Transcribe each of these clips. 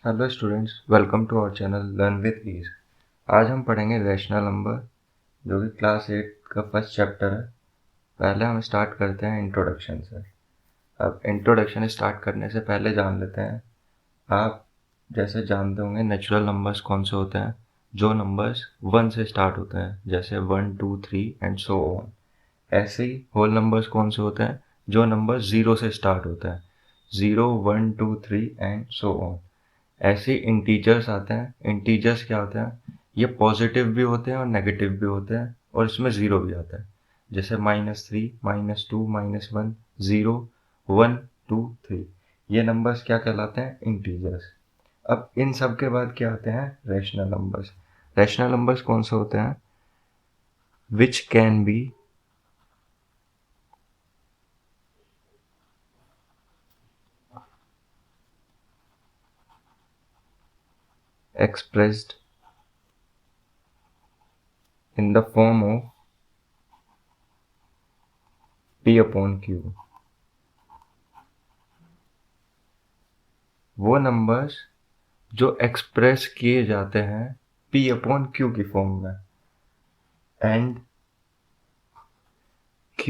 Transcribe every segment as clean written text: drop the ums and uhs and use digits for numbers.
Hello students, welcome to our channel learn with ease. आज हम पढ़ेंगे रैशनल नंबर, जो कि क्लास 8 का फर्स्ट चैप्टर है। पहले हम स्टार्ट करते हैं इंट्रोडक्शन से। अब इंट्रोडक्शन स्टार्ट करने से पहले जान लेते हैं, आप जैसे जानते होंगे नेचुरल नंबर्स कौन से होते हैं। जो नंबर्स 1 से स्टार्ट होते हैं, जैसे 1 2 3 एंड सो ऑन। ऐसे ही होल नंबर्स कौन से होते हैं, जो नंबर 0 से स्टार्ट होते हैं, 0 1 2 3 एंड सो ऑन। ऐसे इंटीजर्स आते हैं। इंटीजर्स क्या होते हैं, ये पॉजिटिव भी होते हैं और नेगेटिव भी होते हैं, और इसमें ज़ीरो भी आता है। जैसे -3 -2 -1 0 1 2 3, ये नंबर्स क्या कहलाते हैं, इंटीजर्स। अब इन सब के बाद क्या आते हैं, रैशनल नंबर्स। रैशनल नंबर्स कौन से होते हैं, which can be expressed in the form of P upon Q। वो नंबर्स जो एक्सप्रेस किए जाते हैं P अपॉन Q की फॉर्म में, and Q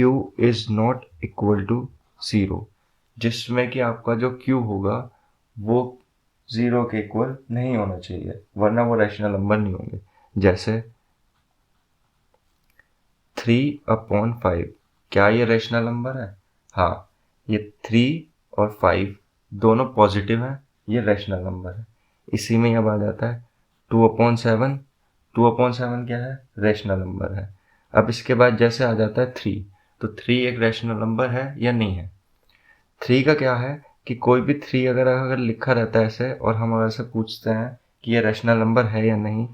is not equal to 0, जिसमें कि आपका जो Q होगा वो 0 के इक्वल नहीं होना चाहिए, वरना वो रैशनल नंबर नहीं होंगे। जैसे 3/5, क्या ये रैशनल नंबर है? हाँ, ये 3 और 5 दोनों पॉजिटिव हैं, ये रैशनल नंबर है। इसी में अब आ जाता है 2/7। 2/7 क्या है, रैशनल नंबर है। अब इसके बाद जैसे आ जाता है 3, तो 3 एक रैशनल नंबर है या नहीं है। 3 का क्या है कि कोई भी 3 अगर अगर लिखा रहता है ऐसे, और हम अगर से पूछते हैं कि ये रैशनल नंबर है या नहीं,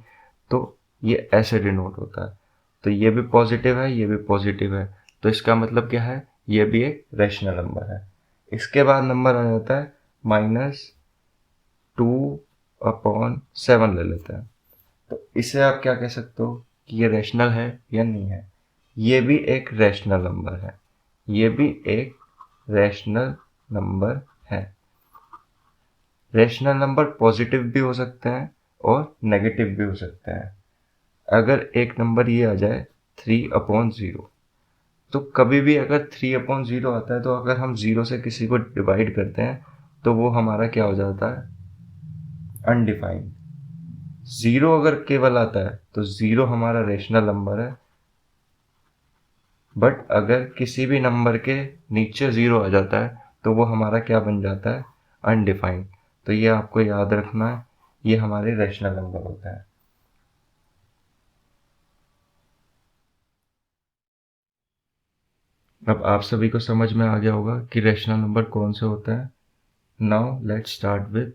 तो ये ऐसे डिनोट होता है। तो ये भी पॉजिटिव है, ये भी पॉजिटिव है, तो इसका मतलब क्या है, ये भी एक रैशनल नंबर है। इसके बाद नंबर आ जाता है -2/7 ले लेते हैं। तो इसे आप क्या कह सकते हो कि ये रैशनल है या नहीं है। ये भी एक रैशनल नंबर है, ये भी एक रैशनल नंबर है। रैशनल नंबर पॉजिटिव भी हो सकते हैं और नेगेटिव भी हो सकते हैं। अगर एक नंबर ये आ जाए 3/0, तो कभी भी अगर 3/0 आता है, तो अगर हम 0 से किसी को डिवाइड करते हैं तो वो हमारा क्या हो जाता है, अनडिफाइंड। 0 अगर केवल आता है तो 0 हमारा रैशनल नंबर है, बट अगर किसी भी नंबर के नीचे 0 आ जाता है तो वो हमारा क्या बन जाता है, अनडिफाइंड। तो ये आपको याद रखना है, ये हमारे रैशनल नंबर होता है। अब आप सभी को समझ में आ गया होगा कि रैशनल नंबर कौन से होते हैं। Now let's start with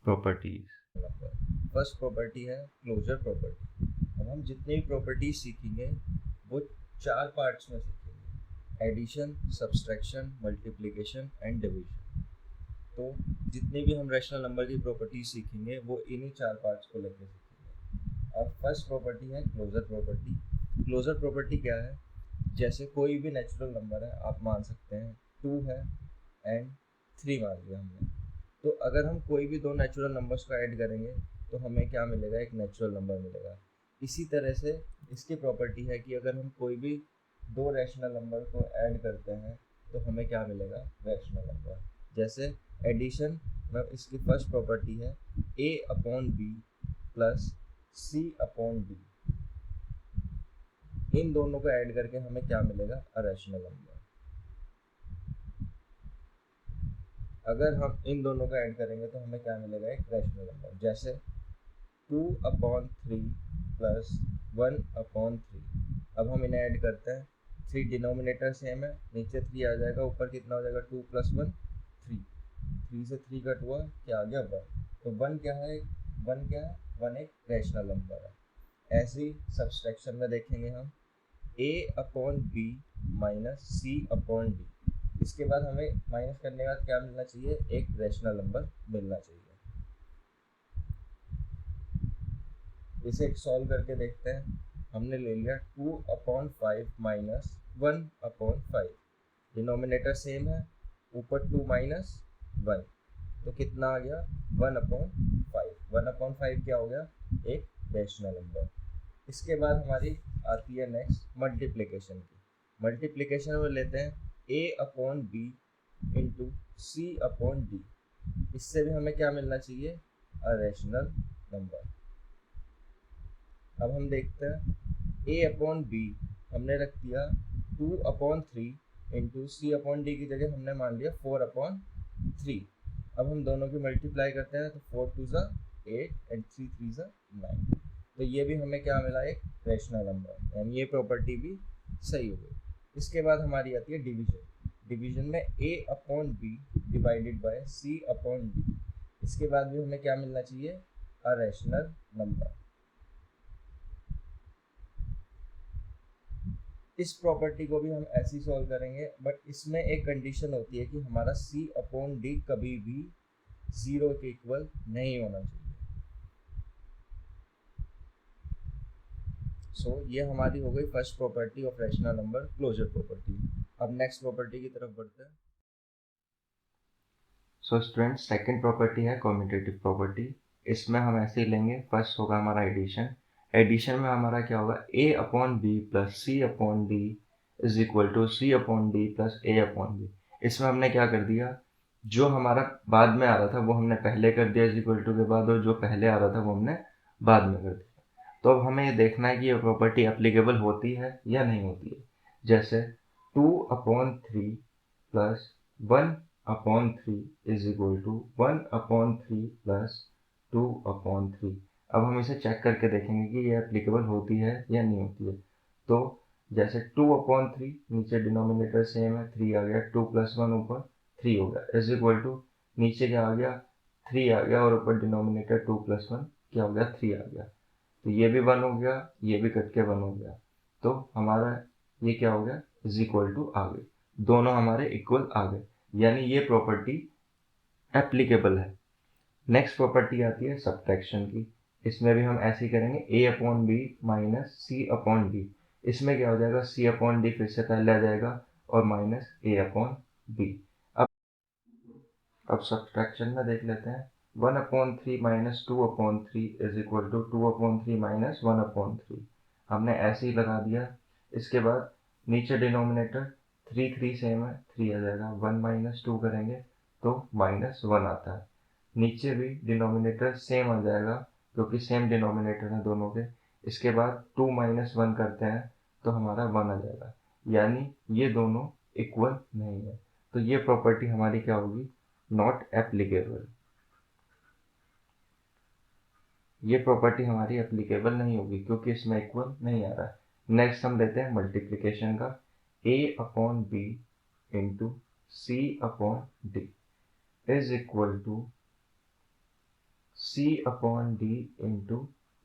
properties. First property है क्लोजर प्रॉपर्टी। अब हम जितनी भी प्रॉपर्टीज सीखेंगे वो 4 पार्ट्स में सीखेंगे, addition, subtraction, multiplication and division. तो जितनी भी हम रैशनल नंबर की प्रॉपर्टीज सीखेंगे वो इन्हीं 4 पार्ट्स को लेकर सीखेंगे। अब फर्स्ट प्रॉपर्टी है क्लोजर प्रॉपर्टी। क्लोजर प्रॉपर्टी क्या है, जैसे कोई भी नेचुरल नंबर है, आप मान सकते हैं 2 है एंड 3 मान लिया हमने। तो अगर हम कोई भी दो नेचुरल नंबर्स को ऐड करेंगे तो हमें क्या मिलेगा, एक नेचुरल नंबर मिलेगा। इसी तरह से इसकी प्रॉपर्टी है कि अगर हम कोई भी दो रैशनल नंबर को ऐड करते हैं तो हमें क्या मिलेगा, रैशनल नंबर। जैसे एडिशन में इसकी फर्स्ट प्रॉपर्टी है A/B प्लस C/D। इन दोनों को ऐड करके हमें क्या मिलेगा, अरैशनल नंबर। अगर हम इन दोनों को ऐड करेंगे तो हमें क्या मिलेगा, एक रैशनल नंबर। जैसे 2/3 प्लस 1/3। अब हम इन्हें ऐड करते हैं, 3 डिनोमिनेटर सेम है, नीचे 3 आ जाएगा, ऊपर कितना हो जाएगा, 2 + 1 3। 3 से 3 कट हुआ, क्या आ गया, 1। तो 1 क्या है, 1 क्या है, 1 एक रैशनल नंबर है। ऐसे ही सब्सट्रैक्शन में देखेंगे हम A/B माइनस C/D। इसके बाद हमें माइनस करने के बाद क्या मिलना चाहिए, एक रैशनल नंबर मिलना चाहिए। इसे सॉल्व करके देखते हैं। हमने ले लिया 2/5 माइनस 1/5। डिनोमिनेटर सेम है, ऊपर 2 माइनस 1। तो कितना आ गया 1/5। 1/5 क्या हो गया, एक रेशनल नंबर। इसके बाद हमारी आती है नेक्स्ट मल्टीप्लिकेशन की। मल्टीप्लिकेशन में लेते हैं a/b इंटू c/d। इससे भी हमें क्या मिलना चाहिए, अ रेशनल नंबर। अब हम देखते हैं a/b हमने रख दिया 2/3 इंटू c/d की जगह हमने मान लिया 4/3। अब हम दोनों की मल्टीप्लाई करते हैं तो 4 2 ज़ा 8 एंड 3 3 ज़ा 9। तो ये भी हमें क्या मिला, एक रेशनल नंबर, यानी ये प्रॉपर्टी भी सही हो गई। इसके बाद हमारी आती है डिवीजन। डिवीजन में a/b डिवाइडेड बाय c/d। इसके बाद भी हमें क्या मिलना चाहिए, अ रेशनल नंबर। इस प्रॉपर्टी को भी हम ऐसे ही सॉल्व करेंगे, बट इसमें एक कंडीशन होती है कि हमारा c/d कभी भी 0 के इक्वल नहीं होना चाहिए। ये हमारी हो गई first property of rational number, closure property. अब नेक्स्ट प्रॉपर्टी की तरफ बढ़ते हैं। स्टूडेंट सेकंड प्रॉपर्टी है कम्यूटेटिव प्रॉपर्टी। इसमें हम ऐसे ही लेंगे, फर्स्ट होगा हमारा एडिशन। एडिशन में हमारा क्या होगा, a/b plus c/d is equal to c/d plus a/b। इसमें हमने क्या कर दिया, जो हमारा बाद में आ रहा था वो हमने पहले कर दिया इज इक्वल टू के बाद, और जो पहले आ रहा था वो हमने बाद में कर दिया। तो अब हमें ये देखना है कि ये प्रॉपर्टी एप्लीकेबल होती है या नहीं होती है। जैसे 2/3 plus 1/3 is equal to 1/3 plus 2/3। अब हम इसे चेक करके देखेंगे कि ये एप्लीकेबल होती है या नहीं होती है। तो जैसे 2/3 नीचे डिनोमिनेटर सेम है, 3 आ गया, 2 प्लस 1 ऊपर 3 हो गया, इज इक्वल टू नीचे क्या आ गया, 3 आ गया, और ऊपर डिनोमिनेटर 2 प्लस 1 क्या हो गया, 3 आ गया। तो ये भी 1 हो गया, ये भी कट के 1 हो गया। तो हमारा ये क्या हो गया, इज इक्वल टू आ गई, दोनों हमारे इक्वल आ गए, यानी ये प्रॉपर्टी एप्लीकेबल है। नेक्स्ट प्रॉपर्टी आती है सब्ट्रैक्शन की। इसमें भी हम ऐसे ही करेंगे a/b माइनस c/d। इसमें क्या हो जाएगा, c/d फिर से पहले आ जाएगा और माइनस a/b। अब सब्ट्रैक्शन में देख लेते हैं। 1/3 minus 2/3 is equal to 2/3 minus 1/3। हमने ऐसे ही लगा दिया। इसके बाद नीचे डिनोमिनेटर 3 3 सेम है, 3 आ जाएगा, 1 माइनस 2 करेंगे तो माइनस 1 आता है। नीचे भी डिनोमिनेटर सेम आ जाएगा क्योंकि सेम डिनोमिनेटर है दोनों के। इसके बाद 2 माइनस 1 करते हैं तो हमारा 1 आ जाएगा, यानी ये दोनों इक्वल नहीं है। तो ये प्रॉपर्टी हमारी क्या होगी, नॉट एप्लीकेबल। ये प्रॉपर्टी हमारी एप्लीकेबल नहीं होगी क्योंकि इसमें इक्वल नहीं आ रहा है। नेक्स्ट हम लेते हैं मल्टीप्लिकेशन का, a/b into c/d is equal to c/d into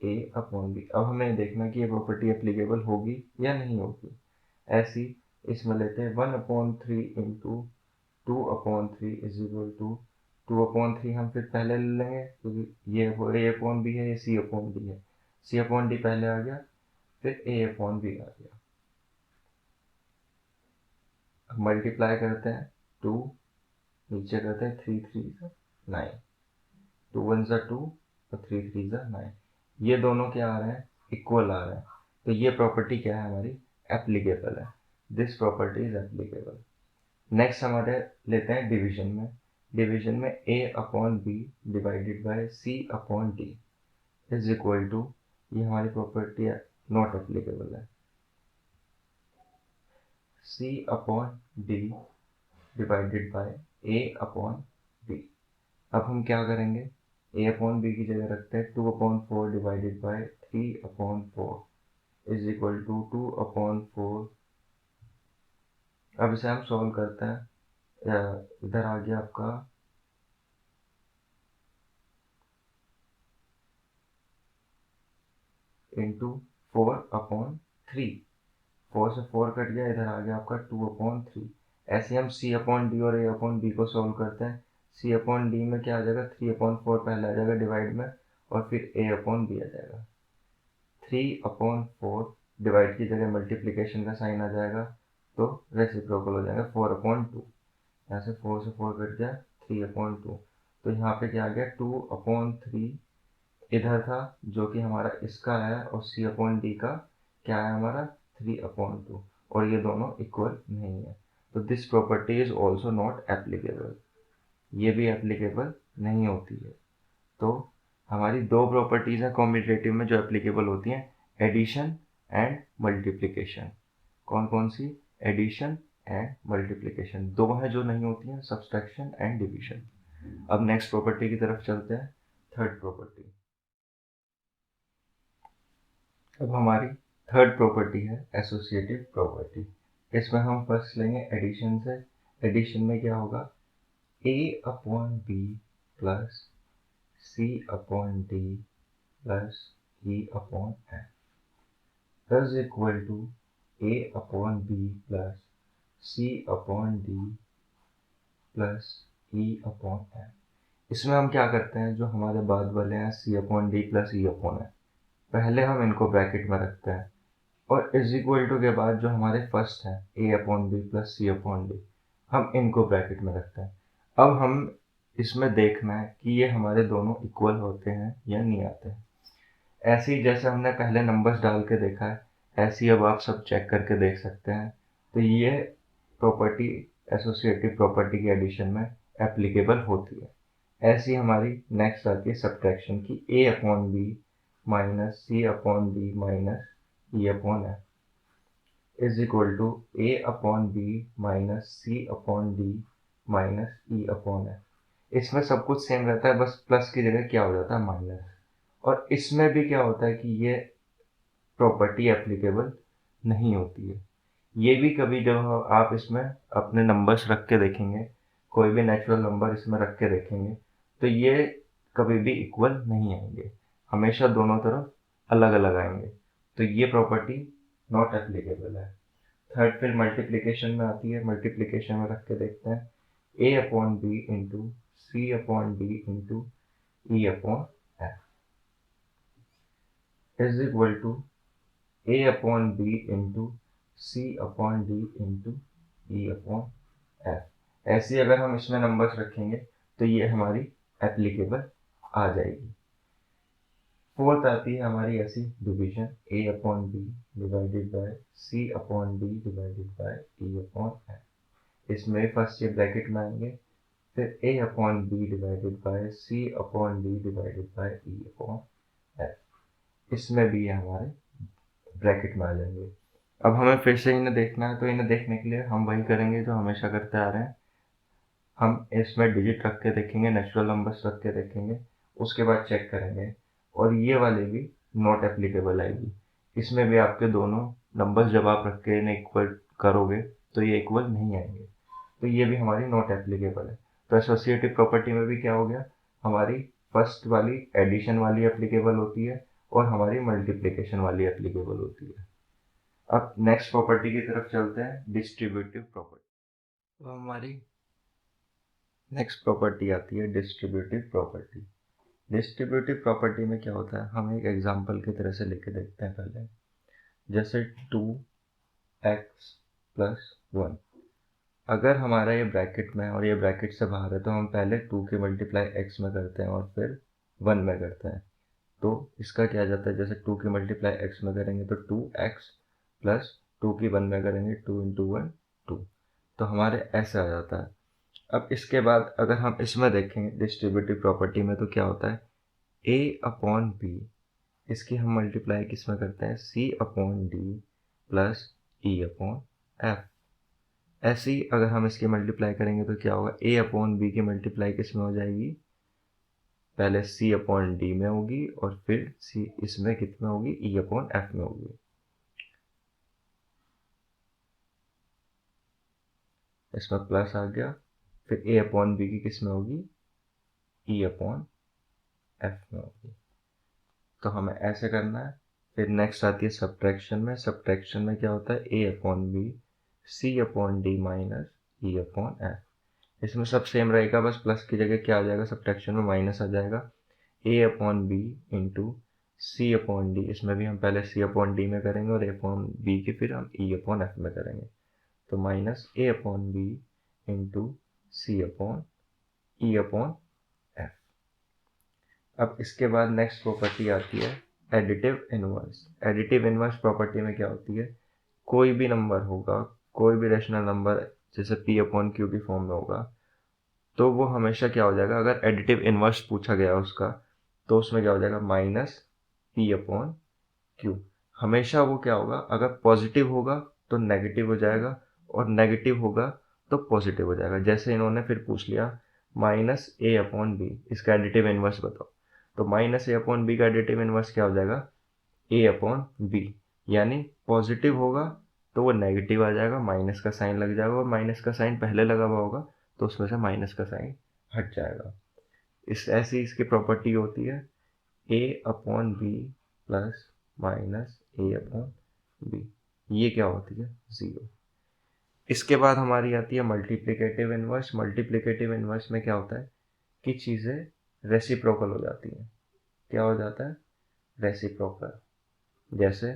a/b। अब हमें देखना कि ये प्रॉपर्टी एप्लीकेबल होगी या नहीं होगी। ऐसी इसमें लेते हैं 1/3 इंटू 2/3 इज इक्वल टू 2/3 हम फिर पहले ले लेंगे क्योंकि ये a/b है, ये c/d है। c/d पहले आ गया, फिर a/b आ गया। अब मल्टीप्लाई करते हैं, 2 नीचे करते हैं, 3 3 9, 2 1 2 और 3 3 9। ये दोनों क्या आ रहे हैं, इक्वल आ रहे हैं। तो ये प्रॉपर्टी क्या है हमारी, एप्लीकेबल है। This property is applicable. Next हमारे लेते हैं डिवीजन में। डिवीजन में a/b divided by c/d is equal to, ये हमारी प्रॉपर्टी नॉट एप्लीकेबल है, c/d डिवाइडेड बाय a/b। अब हम क्या करेंगे, a/b की जगह रखते हैं 2/4 divided by 3/4 is equal to 2/4। अब इसे हम सॉल्व करते हैं। इधर आ गया आपका इंटू 4/3, 4 से 4 कट गया, इधर आ गया आपका 2/3। ऐसे हम c/d और a/b को सॉल्व करते हैं। c/d में क्या आ जाएगा, 3/4 पहले आ जाएगा डिवाइड में, और फिर a/b आ जाएगा। 3/4 डिवाइड की जगह मल्टीप्लिकेशन का साइन आ जाएगा तो रेसिप्रोकल हो जाएगा 4/2। यहाँ से 4 से 4 कट गया, 3/2। तो यहाँ पे क्या आ गया 2/3 इधर था जो कि हमारा इसका है, और C/D का क्या है हमारा 3/2, और ये दोनों इक्वल नहीं है, तो this property is also not applicable, ये भी एप्लीकेबल नहीं होती है। तो हमारी दो प्रॉपर्टीज़ हैं कॉम्यूटेटिव में जो एप्लीकेबल होती हैं, एडिशन एंड मल्टीप्लिकेशन। कौन कौन सी? Addition and multiplication. दो हैं जो नहीं होती हैं, सब्सट्रैक्शन एंड डिवीजन। अब नेक्स्ट प्रॉपर्टी की तरफ चलते हैं, थर्ड प्रॉपर्टी। अब हमारी थर्ड प्रॉपर्टी है एसोसिएटिव प्रॉपर्टी। इसमें हम फर्स्ट लेंगे एडिशन से। एडिशन में क्या होगा, A/B plus C/D plus E/F is equal to A/B plus C/D plus E/F। इसमें हम क्या करते हैं, जो हमारे बाद वाले हैं C/D प्लस E/F, पहले हम इनको ब्रैकेट में रखते हैं, और इज इक्वल टू के बाद जो हमारे फर्स्ट हैं A/B प्लस C/D, हम इनको ब्रैकेट में रखते हैं। अब हम इसमें देखना है कि ये हमारे दोनों इक्वल होते हैं या नहीं आते हैं। ऐसे ही जैसे हमने पहले नंबर्स डाल के देखा है, ऐसे ही अब आप सब चेक करके देख सकते हैं। तो ये प्रॉपर्टी एसोसिएटिव प्रॉपर्टी के एडिशन में एप्लीकेबल होती है। ऐसी हमारी नेक्स्ट आती है सब्ट्रैक्शन की, A/B minus C/D minus E/F is equal to A/B minus C/D minus E/F। इसमें सब कुछ सेम रहता है, बस प्लस की जगह क्या हो जाता है, माइनस। और इसमें भी क्या होता है कि ये प्रॉपर्टी एप्लीकेबल नहीं होती है। ये भी कभी जब आप इसमें अपने नंबर्स रख के देखेंगे, कोई भी नेचुरल नंबर इसमें रख के देखेंगे, तो ये कभी भी इक्वल नहीं आएंगे, हमेशा दोनों तरफ अलग अलग आएंगे। तो ये प्रॉपर्टी नॉट एप्लीकेबल है। थर्ड फिर मल्टीप्लिकेशन में आती है। मल्टीप्लिकेशन में रख के देखते हैं, A/B into C/D into E/F is equal to A/B into C/D into E/F। ऐसी अगर हम इसमें नंबर्स रखेंगे तो ये हमारी एप्लीकेबल आ जाएगी। फोर्थ आती है हमारी ऐसी division, A/B divided by C/D divided by E/F। इसमें फर्स्ट ये ब्रैकेट में आएंगे, फिर A/B divided by C/D divided by E/F। इसमें भी ये हमारे ब्रैकेट में आ जाएंगे। अब हमें फिर से इन्हें देखना है, तो इन्हें देखने के लिए हम वही करेंगे जो हमेशा करते आ रहे हैं। हम इसमें डिजिट रख के देखेंगे, नेचुरल नंबर्स रख के देखेंगे, उसके बाद चेक करेंगे, और ये वाली भी नॉट एप्लीकेबल आएगी। इसमें भी आपके दोनों नंबर्स जब आप रख के इन्हें इक्वल करोगे तो ये इक्वल नहीं आएंगे, तो ये भी हमारी नॉट एप्लीकेबल है। तो एसोसिएटिव प्रॉपर्टी में भी क्या हो गया, हमारी फर्स्ट वाली एडिशन वाली एप्लीकेबल होती है, और हमारी मल्टीप्लिकेशन वाली एप्लीकेबल होती है। अब नेक्स्ट प्रॉपर्टी की तरफ चलते हैं, डिस्ट्रीब्यूटिव प्रॉपर्टी। तो हमारी नेक्स्ट प्रॉपर्टी आती है डिस्ट्रीब्यूटिव प्रॉपर्टी। डिस्ट्रीब्यूटिव प्रॉपर्टी में क्या होता है, हम एक एग्जांपल की तरह से लेके देखते हैं पहले। जैसे 2x प्लस 1, अगर हमारा ये ब्रैकेट में है और ये ब्रैकेट से बाहर है, तो हम पहले 2 की मल्टीप्लाई x में करते हैं और फिर 1 में करते हैं। तो इसका क्या आ जाता है, जैसे 2 की मल्टीप्लाई x में करेंगे तो 2x प्लस 2 की 1 में करेंगे 2 इंटू 1 2, तो हमारे ऐसे आ जाता है। अब इसके बाद अगर हम इसमें देखेंगे डिस्ट्रीब्यूटिव प्रॉपर्टी में, तो क्या होता है, A/B, इसकी हम मल्टीप्लाई किस में करते हैं, C/D प्लस E/F। ऐसे ही अगर हम इसकी मल्टीप्लाई करेंगे तो क्या होगा, A/B की मल्टीप्लाई किस में हो जाएगी, पहले C/D में होगी और फिर C इसमें कितना होगी, E/F में होगी। इसमें प्लस आ गया, फिर A/B की किस में होगी, E/F में होगी। तो हमें ऐसे करना है। फिर नेक्स्ट आती है सब्ट्रैक्शन में। सब्ट्रैक्शन में क्या होता है, A/B C/D माइनस E/F। इसमें सब सेम रहेगा, बस प्लस की जगह क्या आ जाएगा, सब्ट्रैक्शन में माइनस आ जाएगा। A/B इंटू C/D, इसमें भी हम पहले C/D में करेंगे और A/B की फिर हम E/F में करेंगे, तो माइनस A/B इंटू C/E/F। अब इसके बाद नेक्स्ट प्रॉपर्टी आती है additive inverse. Additive inverse property में क्या होती है, कोई भी नंबर होगा, कोई भी रेशनल नंबर जैसे पी अपॉन क्यू की फॉर्म में होगा, तो वो हमेशा क्या हो जाएगा, अगर एडिटिव इनवर्स पूछा गया उसका, तो उसमें क्या हो जाएगा, माइनस पी अपॉन क्यू। हमेशा वो क्या होगा, अगर पॉजिटिव होगा तो नेगेटिव हो जाएगा, और नेगेटिव होगा तो पॉजिटिव हो जाएगा। जैसे इन्होंने फिर पूछ लिया माइनस ए अपॉन बी, इसका एडिटिव इनवर्स बताओ, तो माइनस ए अपॉन बी का एडिटिव इनवर्स क्या हो जाएगा, ए अपॉन बी। यानी पॉजिटिव होगा तो वो नेगेटिव आ जाएगा, माइनस का साइन लग जाएगा, और माइनस का साइन पहले लगा हुआ होगा तो उसमें से माइनस का साइन हट जाएगा। इस ऐसी इसकी प्रॉपर्टी होती है ए अपॉन बी प्लस माइनस ए अपॉन बी, ये क्या होती है, ज़ीरो। इसके बाद हमारी आती है मल्टीप्लिकेटिव इनवर्स। मल्टीप्लिकेटिव इनवर्स में क्या होता है कि चीज़ें रेसिप्रोकल हो जाती हैं। क्या हो जाता है, रेसिप्रोकल। जैसे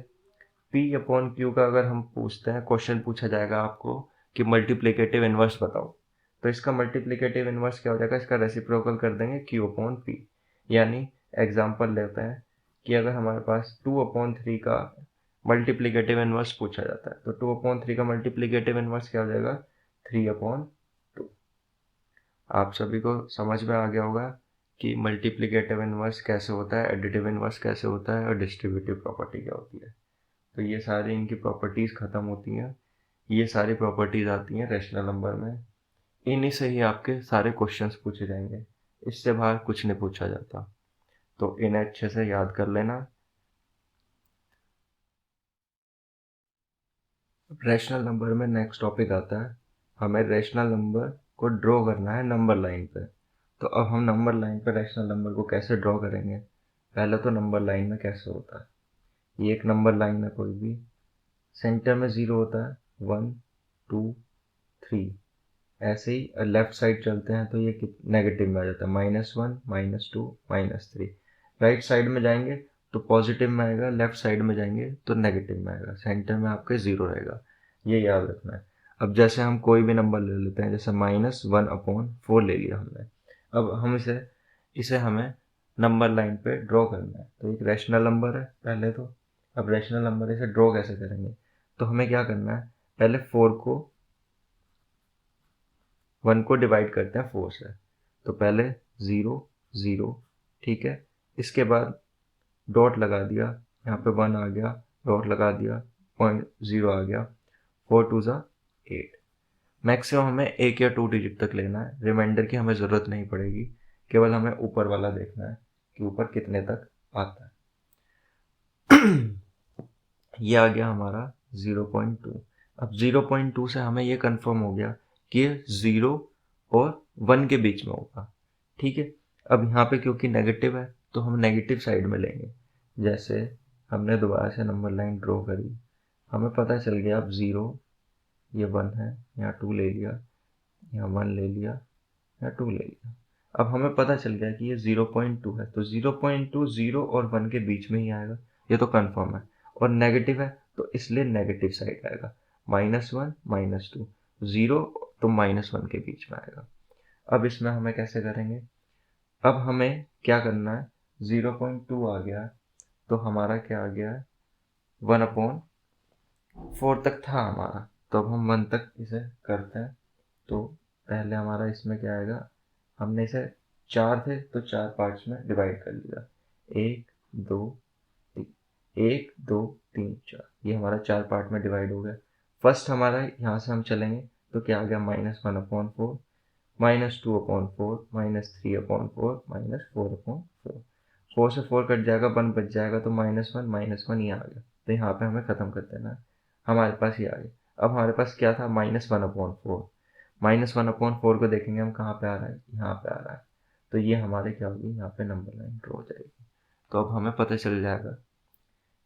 पी अपॉन क्यू का अगर हम पूछते हैं, क्वेश्चन पूछा जाएगा आपको कि मल्टीप्लिकेटिव इनवर्स बताओ, तो इसका मल्टीप्लिकेटिव इनवर्स क्या हो जाएगा, इसका रेसिप्रोकल कर देंगे क्यू अपॉन पी। यानी एग्जांपल लेते हैं कि अगर हमारे पास 2/3 का मल्टीप्लिकेटिव इनवर्स पूछा जाता है, तो 2/3 का मल्टीप्लिकेटिव इनवर्स क्या हो जाएगा, 3/2। आप सभी को समझ में आ गया होगा कि मल्टीप्लिकेटिव इनवर्स कैसे होता है, एडिटिव इनवर्स कैसे होता है, और डिस्ट्रीब्यूटिव प्रॉपर्टी क्या होती है। तो ये सारी इनकी प्रॉपर्टीज़ ख़त्म होती हैं। ये सारी प्रॉपर्टीज़ आती हैं रैशनल नंबर में। इन्हीं से ही आपके सारे क्वेश्चंस पूछे जाएंगे, इससे बाहर कुछ नहीं पूछा जाता। तो इन्हें अच्छे से याद कर लेना। रैशनल नंबर में नेक्स्ट टॉपिक आता है, हमें रैशनल नंबर को ड्रॉ करना है नंबर लाइन पे। तो अब हम नंबर लाइन पे रैशनल नंबर को कैसे ड्रॉ करेंगे। पहले तो नंबर लाइन में कैसे होता है, ये एक नंबर लाइन है कोई भी, सेंटर में ज़ीरो होता है, 1 2 3। ऐसे ही लेफ्ट साइड चलते हैं तो ये नेगेटिव में आ जाता है, -1 -2 -3। राइट साइड में जाएंगे तो पॉजिटिव में आएगा, लेफ्ट साइड में जाएंगे तो नेगेटिव में आएगा, सेंटर में आपके ज़ीरो रहेगा, ये याद रखना है। अब जैसे हम कोई भी नंबर ले लेते हैं, जैसे -1/4 ले लिया हमने। अब हम इसे इसे हमें नंबर लाइन पे ड्रॉ करना है, तो एक रैशनल नंबर है पहले तो। अब रैशनल नंबर इसे ड्रॉ कैसे करेंगे, तो हमें क्या करना है, पहले 1 को डिवाइड करते हैं 4 से, तो पहले 0 0, ठीक है। इसके बाद डॉट लगा दिया, यहाँ पे 1 आ गया, डॉट लगा दिया, 0 आ गया, 4 2 ज़ा 8। मैक्सिमम हमें 1 या 2 डिजिट तक लेना है, रिमाइंडर की हमें ज़रूरत नहीं पड़ेगी, केवल हमें ऊपर वाला देखना है कि ऊपर कितने तक आता है। ये आ गया हमारा 0.2। अब 0.2 से हमें ये कंफर्म हो गया कि ये 0 और 1 के बीच में होगा, ठीक है। अब यहाँ पे क्योंकि नेगेटिव है तो हम नेगेटिव साइड में लेंगे। जैसे हमने दोबारा से नंबर लाइन ड्रॉ करी, हमें पता चल गया अब 0, ये 1 है, यहाँ 2 ले लिया, यहाँ 1 ले लिया, यहाँ 2 ले लिया। अब हमें पता चल गया कि ये 0.2 है, तो 0.2 0 और 1 के बीच में ही आएगा, ये तो कंफर्म है। और नेगेटिव है तो इसलिए नेगेटिव साइड आएगा, -1 -2, 0 तो -1 के बीच में आएगा। अब इसमें हमें कैसे करेंगे, अब हमें क्या करना है, 0.2 आ गया तो हमारा क्या आ गया है, 1/4 तक था हमारा, तो अब हम 1 तक इसे करते हैं। तो पहले हमारा इसमें क्या आएगा, हमने इसे 4 थे तो 4 पार्ट्स में डिवाइड कर लिया, 1 2 3, 1 2 3 4, ये हमारा 4 पार्ट में डिवाइड हो गया। फर्स्ट हमारा यहाँ से हम चलेंगे तो क्या आ गया, -1/4, -2/4, -3/4, -4/4। 4 से 4 कट जाएगा, 1 बच जाएगा, तो -1 ये आ गया, तो यहाँ पे हमें ख़त्म कर देना है। हमारे पास ये आ गया। अब हमारे पास क्या था, -1/4। -1/4 को देखेंगे हम कहाँ पे आ रहा है, यहाँ पे आ रहा है, तो ये हमारे क्या होगी, यहाँ पे नंबर लाइन ड्रॉ हो जाएगी। तो अब हमें पता चल जाएगा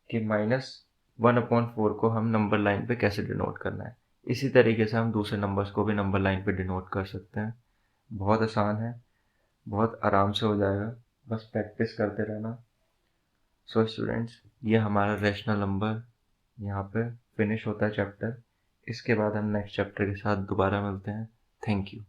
कि -1/4 को हम नंबर लाइन पे कैसे डिनोट करना है। इसी तरीके से हम दूसरे नंबर्स को भी नंबर लाइन पे डिनोट कर सकते हैं। बहुत आसान है, बहुत आराम से हो जाएगा, बस प्रैक्टिस करते रहना। सो स्टूडेंट्स, ये हमारा रैशनल नंबर यहाँ पे फिनिश होता है चैप्टर। इसके बाद हम नेक्स्ट चैप्टर के साथ दोबारा मिलते हैं। Thank you.